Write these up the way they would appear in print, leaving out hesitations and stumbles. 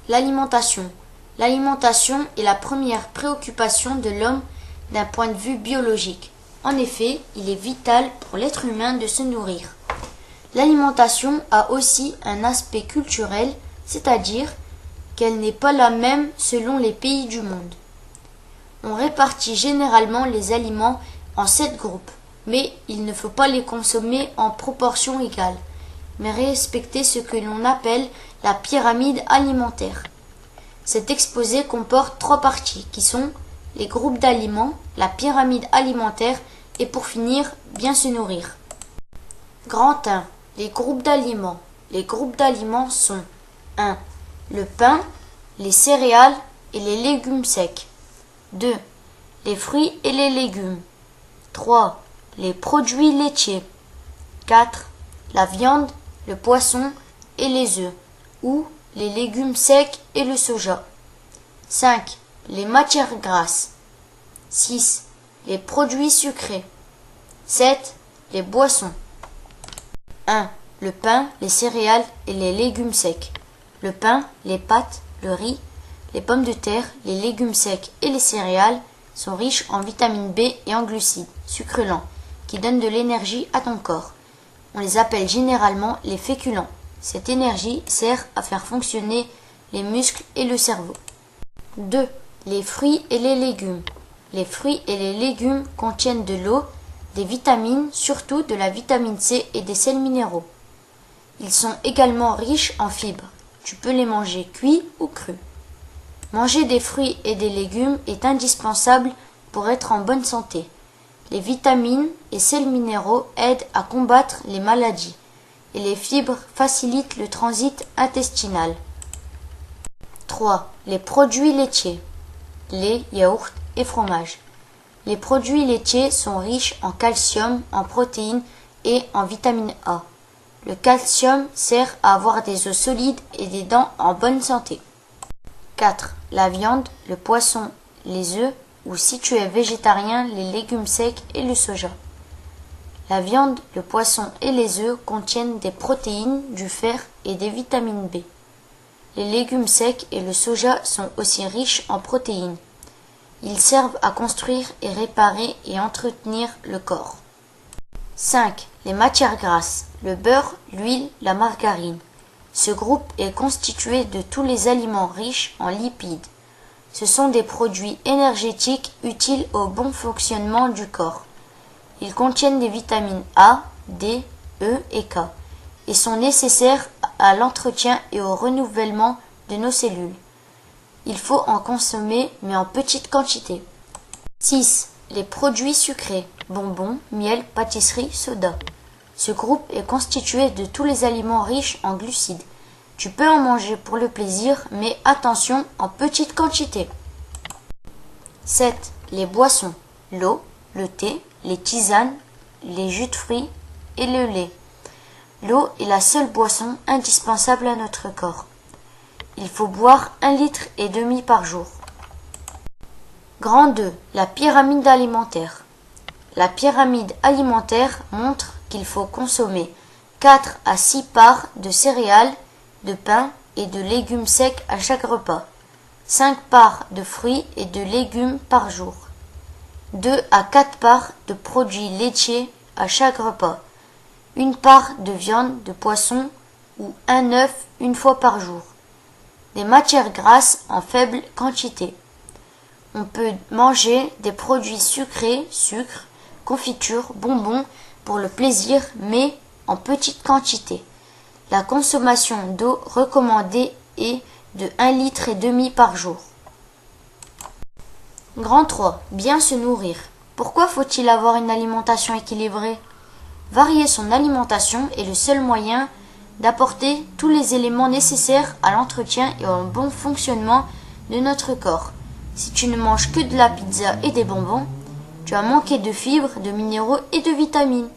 L'alimentation. L'alimentation est la première préoccupation de l'homme d'un point de vue biologique. En effet, il est vital pour l'être humain de se nourrir. L'alimentation a aussi un aspect culturel, c'est-à-dire qu'elle n'est pas la même selon les pays du monde. On répartit généralement les aliments en 7 groupes, mais il ne faut pas les consommer en proportion égale, mais respecter ce que l'on appelle la pyramide alimentaire. Cet exposé comporte 3 parties qui sont les groupes d'aliments, la pyramide alimentaire et pour finir, bien se nourrir. Grand 1. Les groupes d'aliments. Les groupes d'aliments sont 1. Le pain, les céréales et les légumes secs. 2. Les fruits et les légumes. 3. Les produits laitiers. 4. La viande, le poisson et les œufs, ou les légumes secs et le soja. 5. Les matières grasses. 6. Les produits sucrés. 7. Les boissons. 1. Le pain, les céréales et les légumes secs. Le pain, les pâtes, le riz, les pommes de terre, les légumes secs et les céréales sont riches en vitamine B et en glucides, sucres lents, qui donnent de l'énergie à ton corps. On les appelle généralement les féculents. Cette énergie sert à faire fonctionner les muscles et le cerveau. 2. Les fruits et les légumes. Les fruits et les légumes contiennent de l'eau, des vitamines, surtout de la vitamine C et des sels minéraux. Ils sont également riches en fibres. Tu peux les manger cuits ou crus. Manger des fruits et des légumes est indispensable pour être en bonne santé. Les vitamines et sels minéraux aident à combattre les maladies et les fibres facilitent le transit intestinal. 3. Les produits laitiers. Lait, yaourt et fromage. Les produits laitiers sont riches en calcium, en protéines et en vitamine A. Le calcium sert à avoir des os solides et des dents en bonne santé. 4. La viande, le poisson, les œufs ou si tu es végétarien, les légumes secs et le soja. La viande, le poisson et les œufs contiennent des protéines, du fer et des vitamines B. Les légumes secs et le soja sont aussi riches en protéines. Ils servent à construire et réparer et entretenir le corps. 5. Les matières grasses, le beurre, l'huile, la margarine. Ce groupe est constitué de tous les aliments riches en lipides. Ce sont des produits énergétiques utiles au bon fonctionnement du corps. Ils contiennent des vitamines A, D, E et K et sont nécessaires à l'entretien et au renouvellement de nos cellules. Il faut en consommer mais en petite quantité. 6. Les produits sucrés, bonbons, miel, pâtisserie, soda. Ce groupe est constitué de tous les aliments riches en glucides. Tu peux en manger pour le plaisir, mais attention, en petite quantité. 7. Les boissons, l'eau, le thé, les tisanes, les jus de fruits et le lait. L'eau est la seule boisson indispensable à notre corps. Il faut boire 1,5 litre par jour. Grand 2. La pyramide alimentaire. La pyramide alimentaire montre qu'il faut consommer 4 à 6 parts de céréales, de pain et de légumes secs à chaque repas, 5 parts de fruits et de légumes par jour, 2 à 4 parts de produits laitiers à chaque repas, 1 part de viande, de poisson ou un œuf une fois par jour, des matières grasses en faible quantité. On peut manger des produits sucrés, sucre, confiture, bonbons pour le plaisir, mais en petite quantité. La consommation d'eau recommandée est de 1,5 litre par jour. Grand 3. Bien se nourrir. Pourquoi faut-il avoir une alimentation équilibrée? Varier son alimentation est le seul moyen d'apporter tous les éléments nécessaires à l'entretien et au bon fonctionnement de notre corps. Si tu ne manges que de la pizza et des bonbons, tu vas manquer de fibres, de minéraux et de vitamines.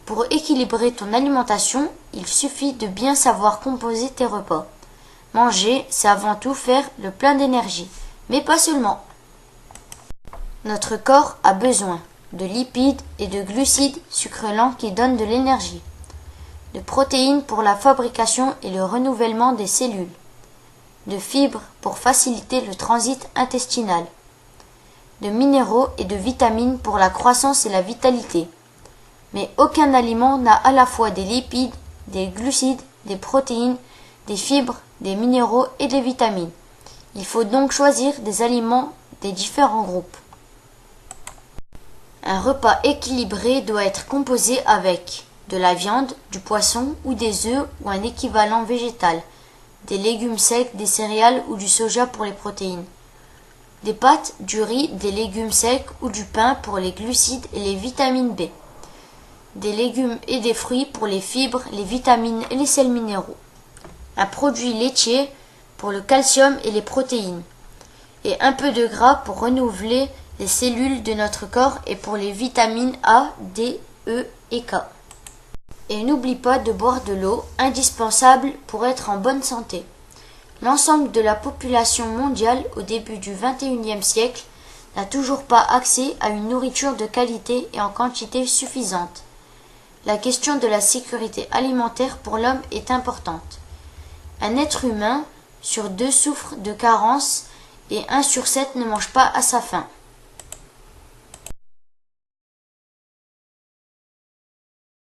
Pour équilibrer ton alimentation, il suffit de bien savoir composer tes repas. Manger, c'est avant tout faire le plein d'énergie, mais pas seulement. Notre corps a besoin de lipides et de glucides, sucres lents qui donnent de l'énergie, de protéines pour la fabrication et le renouvellement des cellules, de fibres pour faciliter le transit intestinal, de minéraux et de vitamines pour la croissance et la vitalité. Mais aucun aliment n'a à la fois des lipides, des glucides, des protéines, des fibres, des minéraux et des vitamines. Il faut donc choisir des aliments des différents groupes. Un repas équilibré doit être composé avec de la viande, du poisson ou des œufs ou un équivalent végétal, des légumes secs, des céréales ou du soja pour les protéines, des pâtes, du riz, des légumes secs ou du pain pour les glucides et les vitamines B, des légumes et des fruits pour les fibres, les vitamines et les sels minéraux, un produit laitier pour le calcium et les protéines, et un peu de gras pour renouveler les cellules de notre corps et pour les vitamines A, D, E et K. Et n'oublie pas de boire de l'eau, indispensable pour être en bonne santé. L'ensemble de la population mondiale au début du XXIe siècle n'a toujours pas accès à une nourriture de qualité et en quantité suffisante. La question de la sécurité alimentaire pour l'homme est importante. Un être humain sur 2 souffre de carence et 1 sur 7 ne mange pas à sa faim.